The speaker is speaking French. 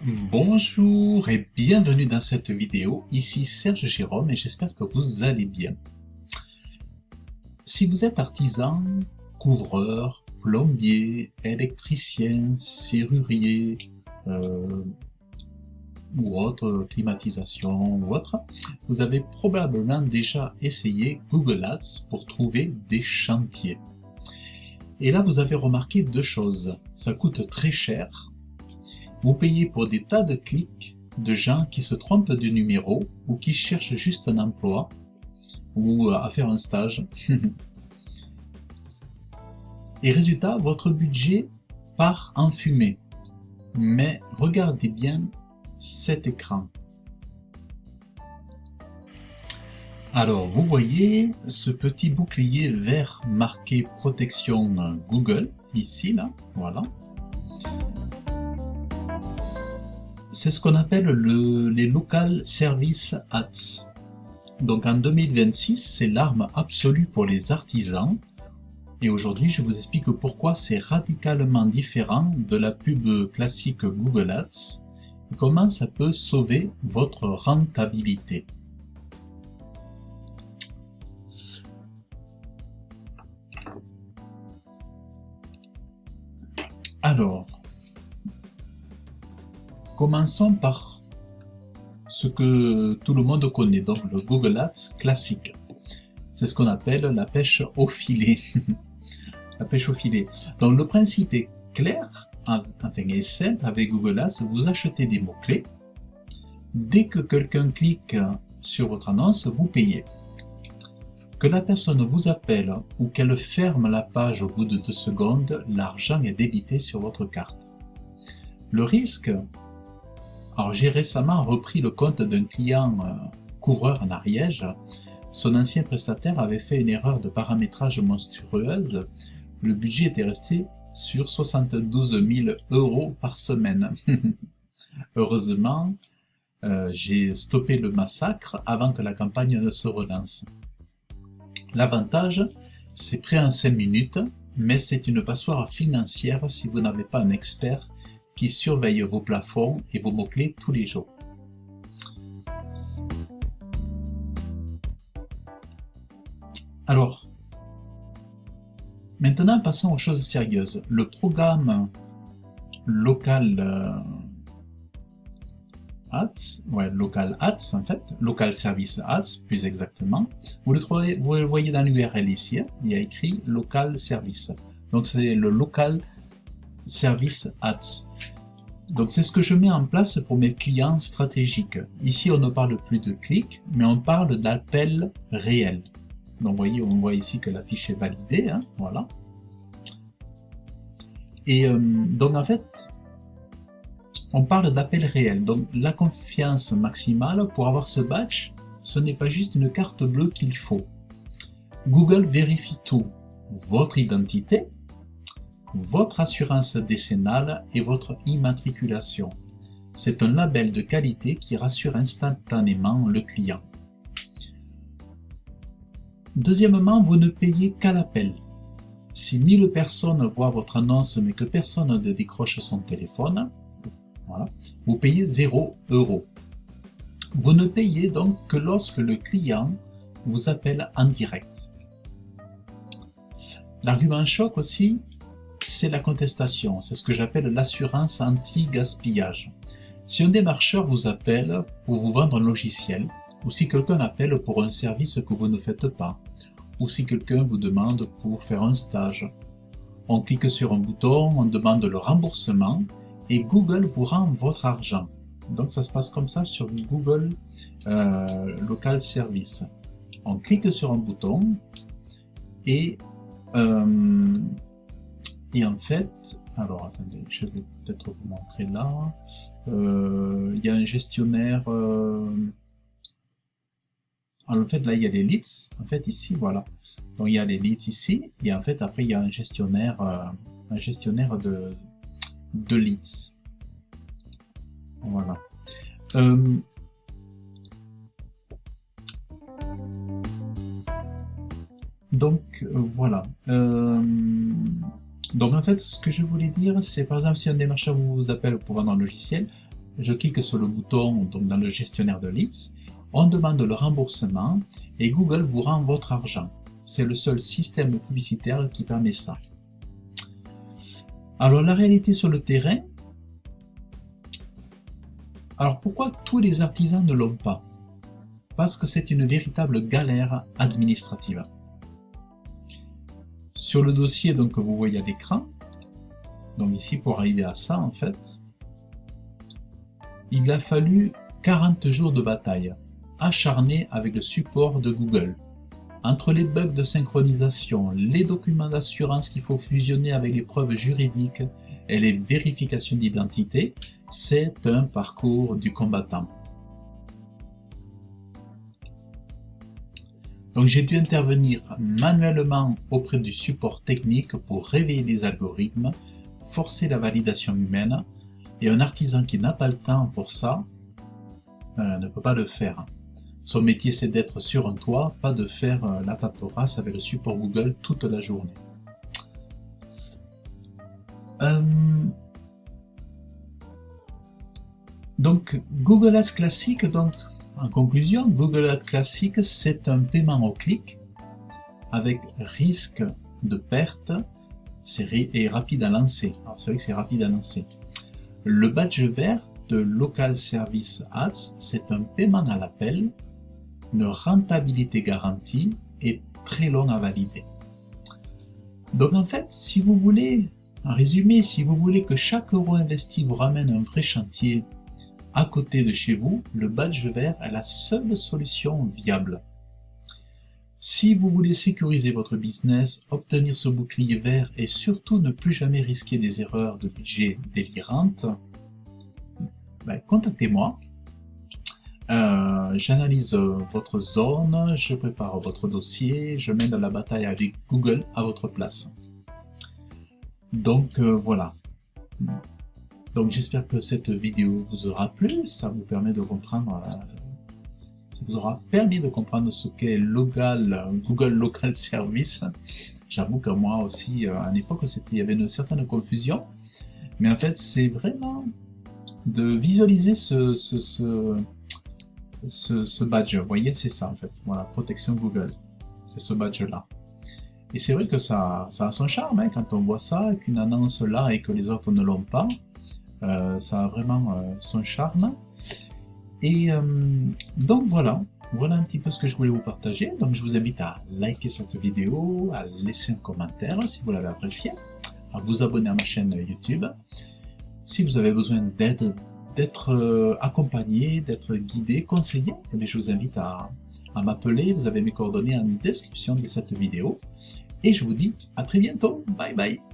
Bonjour et bienvenue dans cette vidéo, ici Serge Jérôme et j'espère que vous allez bien. Si vous êtes artisan, couvreur, plombier, électricien, serrurier ou autre, climatisation ou autre, vous avez probablement déjà essayé Google Ads pour trouver des chantiers. Et là vous avez remarqué deux choses, ça coûte très cher. Vous payez pour des tas de clics de gens qui se trompent de numéro ou qui cherchent juste un emploi ou à faire un stage. Et résultat, votre budget part en fumée. Mais regardez bien cet écran. Alors, vous voyez ce petit bouclier vert marqué protection Google, ici, là, voilà. C'est ce qu'on appelle les Local Service Ads. Donc en 2026, c'est l'arme absolue pour les artisans. Et aujourd'hui, je vous explique pourquoi c'est radicalement différent de la pub classique Google Ads et comment ça peut sauver votre rentabilité. Alors, commençons par ce que tout le monde connaît, donc le Google Ads classique. C'est ce qu'on appelle la pêche au filet. La pêche au filet. Donc le principe est clair, enfin est simple avec Google Ads, vous achetez des mots-clés. Dès que quelqu'un clique sur votre annonce, vous payez. Que la personne vous appelle ou qu'elle ferme la page au bout de 2 secondes, l'argent est débité sur votre carte. Le risque, alors j'ai récemment repris le compte d'un client couvreur en Ariège. Son ancien prestataire avait fait une erreur de paramétrage monstrueuse. Le budget était resté sur 72 000 € par semaine. Heureusement, j'ai stoppé le massacre avant que la campagne ne se relance. L'avantage, c'est prêt en 5 minutes, mais c'est une passoire financière si vous n'avez pas un expert qui surveille vos plafonds et vos mots-clés tous les jours. Alors, maintenant passons aux choses sérieuses. Le programme Local Ads, Local Ads en fait, Local Service Ads plus exactement, vous le voyez dans l'URL ici, il y a écrit Local Service. Donc c'est le Local Service Ads. Donc c'est ce que je mets en place pour mes clients stratégiques. Ici on ne parle plus de clics, mais on parle d'appels réels. Donc vous voyez, on voit ici que la fiche est validée, hein, voilà. Et donc en fait, on parle d'appels réels. Donc la confiance maximale pour avoir ce badge, ce n'est pas juste une carte bleue qu'il faut. Google vérifie tout, votre identité, votre assurance décennale et votre immatriculation. C'est un label de qualité qui rassure instantanément le client. Deuxièmement, vous ne payez qu'à l'appel. Si 1000 personnes voient votre annonce mais que personne ne décroche son téléphone, voilà, vous payez 0 €. Vous ne payez donc que lorsque le client vous appelle en direct. L'argument choc aussi, c'est la contestation. C'est ce que j'appelle l'assurance anti-gaspillage. Si un démarcheur vous appelle pour vous vendre un logiciel, ou si quelqu'un appelle pour un service que vous ne faites pas, ou si quelqu'un vous demande pour faire un stage, on clique sur un bouton, on demande le remboursement et Google vous rend votre argent. Donc ça se passe comme ça sur Google Local Service. On clique sur un bouton et en fait, alors attendez, je vais peut-être vous montrer là. Il y a un gestionnaire. En fait, là, il y a les leads. En fait, ici, voilà. Donc, il y a les leads ici. Et en fait, après, il y a un gestionnaire de leads. Voilà. Donc, voilà. Donc, en fait, ce que je voulais dire, c'est par exemple, si un démarcheur vous appelle pour vendre un logiciel, je clique sur le bouton donc dans le gestionnaire de leads, on demande le remboursement et Google vous rend votre argent. C'est le seul système publicitaire qui permet ça. Alors la réalité sur le terrain, alors pourquoi tous les artisans ne l'ont pas? Parce que c'est une véritable galère administrative. Sur le dossier donc, que vous voyez à l'écran, donc ici pour arriver à ça en fait, il a fallu 40 jours de bataille, acharnée avec le support de Google. Entre les bugs de synchronisation, les documents d'assurance qu'il faut fusionner avec les preuves juridiques et les vérifications d'identité, c'est un parcours du combattant. Donc j'ai dû intervenir manuellement auprès du support technique pour réveiller les algorithmes, forcer la validation humaine, et un artisan qui n'a pas le temps pour ça ne peut pas le faire. Son métier c'est d'être sur un toit, pas de faire la paperasse avec le support Google toute la journée. Donc Google Ads classique, donc en conclusion, Google Ads classique c'est un paiement au clic avec risque de perte et rapide à lancer. Alors c'est vrai que c'est rapide à lancer. Le badge vert de Local Service Ads c'est un paiement à l'appel, une rentabilité garantie et très long à valider. Donc en fait, si vous voulez, en résumé, si vous voulez que chaque euro investi vous ramène un vrai chantier à côté de chez vous, le badge vert est la seule solution viable. Si vous voulez sécuriser votre business, obtenir ce bouclier vert et surtout ne plus jamais risquer des erreurs de budget délirantes, contactez-moi. J'analyse votre zone, je prépare votre dossier, je mène la bataille avec Google à votre place. Donc voilà. Donc j'espère que cette vidéo vous aura plu, ça vous permet de comprendre, ça vous aura permis de comprendre ce qu'est Google Local Service. J'avoue que moi aussi, à l'époque, il y avait une certaine confusion, mais en fait c'est vraiment de visualiser ce badge, vous voyez, c'est ça en fait, voilà, protection Google, c'est ce badge là. Et c'est vrai que ça a son charme, hein, quand on voit ça, qu'une annonce là et que les autres ne l'ont pas, ça a vraiment son charme. Et donc voilà un petit peu ce que je voulais vous partager. Donc je vous invite à liker cette vidéo, à laisser un commentaire si vous l'avez apprécié, à vous abonner à ma chaîne YouTube. Si vous avez besoin d'aide, d'être accompagné, d'être guidé, conseillé, eh bien, je vous invite à m'appeler. Vous avez mes coordonnées en description de cette vidéo. Et je vous dis à très bientôt. Bye bye.